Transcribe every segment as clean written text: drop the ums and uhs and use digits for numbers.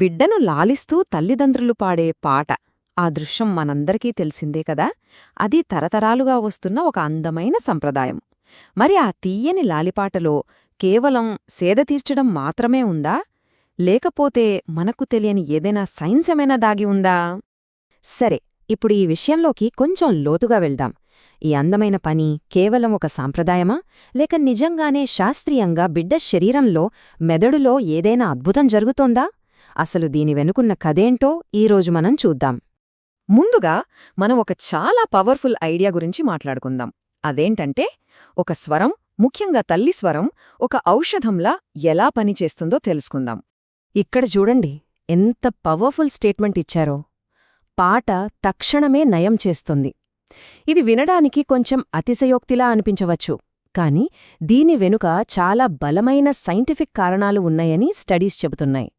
బిడ్డను లాలిస్తూ తల్లిదండ్రులు పాడే పాట ఆ దృశ్యం మనందరికీ తెలిసిందే కదా. అది తరతరాలుగా వస్తున్న ఒక అందమైన సంప్రదాయం. మరి ఆ తీయని లాలిపాటలో కేవలం సేద తీర్చడం మాత్రమే ఉందా, లేకపోతే మనకు తెలియని ఏదైనా సైన్స్ ఏమైనా దాగి ఉందా? సరే, ఇప్పుడు ఈ విషయంలోకి కొంచెం లోతుగా వెళ్దాం. ఈ అందమైన పని కేవలం ఒక సాంప్రదాయమా, లేక నిజంగానే శాస్త్రీయంగా బిడ్డ శరీరంలో, మెదడులో ఏదైనా అద్భుతం జరుగుతోందా? అసలు దీని వెనుకున్న కథేంటో ఈరోజు మనం చూద్దాం. ముందుగా మనం ఒక చాలా పవర్ఫుల్ ఐడియా గురించి మాట్లాడుకుందాం. అదేంటంటే, ఒక స్వరం, ముఖ్యంగా తల్లి స్వరం, ఒక ఔషధంలా ఎలా పనిచేస్తుందో తెలుసుకుందాం. ఇక్కడ చూడండి, ఎంత పవర్ఫుల్ స్టేట్మెంట్ ఇచ్చారో. పాట తక్షణమే నయం చేస్తుంది. ఇది వినడానికి కొంచెం అతిశయోక్తిలా అనిపించవచ్చు, కానీ దీని వెనుక చాలా బలమైన సైంటిఫిక్ కారణాలు ఉన్నాయని స్టడీస్ చెబుతున్నాయి.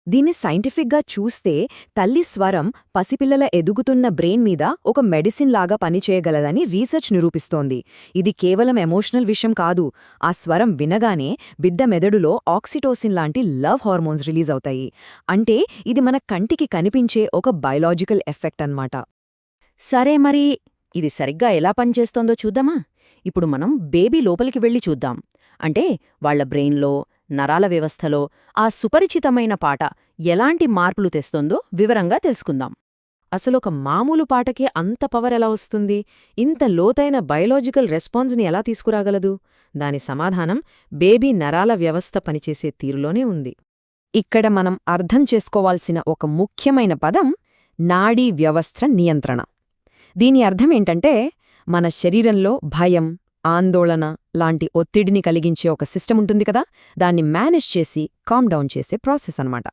దీన్ని సైంటిఫిక్గా చూస్తే తల్లి స్వరం పసిపిల్లల ఎదుగుతున్న బ్రెయిన్ మీద ఒక మెడిసిన్ లాగా పనిచేయగలదని రీసెర్చ్ నిరూపిస్తోంది. ఇది కేవలం ఎమోషనల్ విషయం కాదు. ఆ స్వరం వినగానే బిడ్డ మెదడులో ఆక్సిటోసిన్ లాంటి లవ్ హార్మోన్స్ రిలీజ్ అవుతాయి. అంటే ఇది మన కంటికి కనిపించే ఒక బయలాజికల్ ఎఫెక్ట్ అన్నమాట. సరే, మరి ఇది సరిగ్గా ఎలా పనిచేస్తోందో చూద్దామా? ఇప్పుడు మనం బేబీ లోపలికి వెళ్ళి చూద్దాం. అంటే వాళ్ల బ్రెయిన్లో, నరాల వ్యవస్థలో ఆ సుపరిచితమైన పాట ఎలాంటి మార్పులు తెస్తోందో వివరంగా తెలుసుకుందాం. అసలొక మామూలు పాటకే అంత పవర్ ఎలా వస్తుంది? ఇంత లోతైన బయలాజికల్ రెస్పాన్స్ని ఎలా తీసుకురాగలదు? దాని సమాధానం బేబీ నరాల వ్యవస్థ పనిచేసే తీరులోనే ఉంది. ఇక్కడ మనం అర్థం చేసుకోవాల్సిన ఒక ముఖ్యమైన పదం నాడీ వ్యవస్థ నియంత్రణ. దీని అర్థమేంటంటే, మన శరీరంలో భయం, ఆందోళన లాంటి ఒత్తిడిని కలిగించే ఒక సిస్టమ్ ఉంటుంది కదా, దాన్ని మేనేజ్ చేసి కామ్ డౌన్ చేసే ప్రాసెస్ అన్నమాట.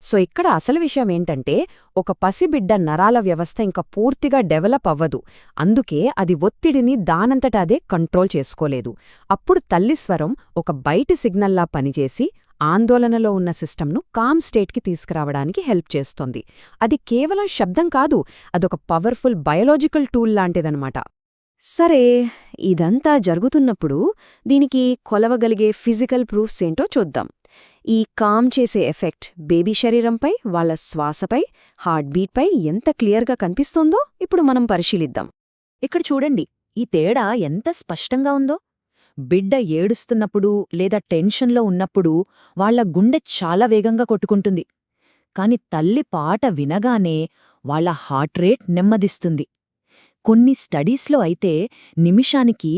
సో ఇక్కడ అసలు విషయం ఏంటంటే, ఒక పసిబిడ్డ నరాల వ్యవస్థ ఇంకా పూర్తిగా డెవలప్ అవ్వదు. అందుకే అది ఒత్తిడిని దానంతట అదే కంట్రోల్ చేసుకోలేదు. అప్పుడు తల్లి స్వరం ఒక బయటి సిగ్నల్లా పనిచేసి ఆందోళనలో ఉన్న సిస్టమ్ను కామ్ స్టేట్కి తీసుకురావడానికి హెల్ప్ చేస్తోంది. అది కేవలం శబ్దం కాదు, అదొక పవర్ఫుల్ బయోలాజికల్ టూల్ లాంటిదన్నమాట. సరే, ఇదంతా జరుగుతున్నప్పుడు దీనికి కొలవగలిగే ఫిజికల్ ప్రూఫ్స్ ఏంటో చూద్దాం. ఈ కామ్ చేసే ఎఫెక్ట్ బేబీ శరీరంపై, వాళ్ల శ్వాసపై, హార్ట్ బీట్పై ఎంత క్లియర్గా కనిపిస్తోందో ఇప్పుడు మనం పరిశీలిద్దాం. ఇక్కడ చూడండి, ఈ తేడా ఎంత స్పష్టంగా ఉందో. బిడ్డ ఏడుస్తున్నప్పుడు లేదా టెన్షన్లో ఉన్నప్పుడు వాళ్ల గుండె చాలా వేగంగా కొట్టుకుంటుంది. కాని తల్లి పాట వినగానే వాళ్ల హార్ట్ రేట్ నెమ్మదిస్తుంది. కొన్ని స్టడీస్లో అయితే నిమిషానికి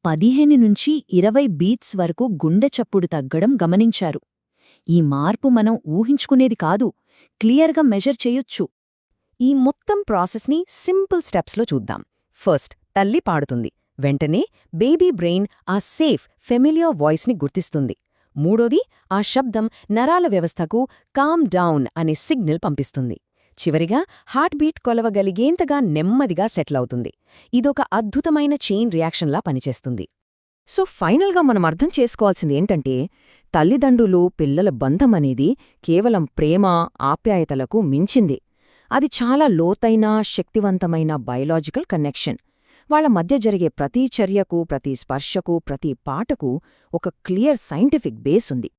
15 నుంచి 20 బీట్స్ వరకు గుండె చప్పుడు తగ్గడం గమనించారు. ఈ మార్పు మనం ఊహించుకునేది కాదు, క్లియర్గా మెజర్ చేయొచ్చు. ఈ మొత్తం ప్రాసెస్ని సింపుల్ స్టెప్స్లో చూద్దాం. ఫస్ట్, తల్లి పాడుతుంది. వెంటనే బేబీ బ్రెయిన్ ఆ సేఫ్, ఫెమిలియర్ వాయిస్ని గుర్తిస్తుంది. మూడోది, ఆ శబ్దం నరాల వ్యవస్థకు కామ్ డౌన్ అనే సిగ్నల్ పంపిస్తుంది. చివరిగా హార్ట్ బీట్ కొలవగలిగేంతగా నెమ్మదిగా సెటిల్ అవుతుంది. ఇదొక అద్భుతమైన చైన్ రియాక్షన్లా పనిచేస్తుంది. సో ఫైనల్గా మనం అర్థం చేసుకోవాల్సింది ఏంటంటే, తల్లిదండ్రులు పిల్లల బంధమనేది కేవలం ప్రేమ, ఆప్యాయతలకు మించింది. అది చాలా లోతైన, శక్తివంతమైన బయలాజికల్ కనెక్షన్. వాళ్ల మధ్య జరిగే ప్రతి చర్యకు, ప్రతి స్పర్శకు, ప్రతి పాటకు ఒక క్లియర్ సైంటిఫిక్ బేస్ ఉంది.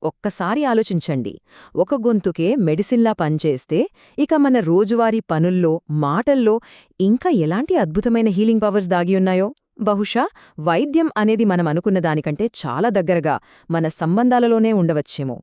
ఒక్కసారి ఆలోచించండి, ఒక గొంతుకే మెడిసిన్లా పనిచేస్తే ఇక మన రోజువారీ పనుల్లో, మాటల్లో ఇంకా ఎలాంటి అద్భుతమైన హీలింగ్ పవర్స్ దాగియున్నాయో. బహుశా వైద్యం అనేది మనం అనుకున్న దానికంటే చాలా దగ్గరగా మన సంబంధాలలోనే ఉండవచ్చేమో.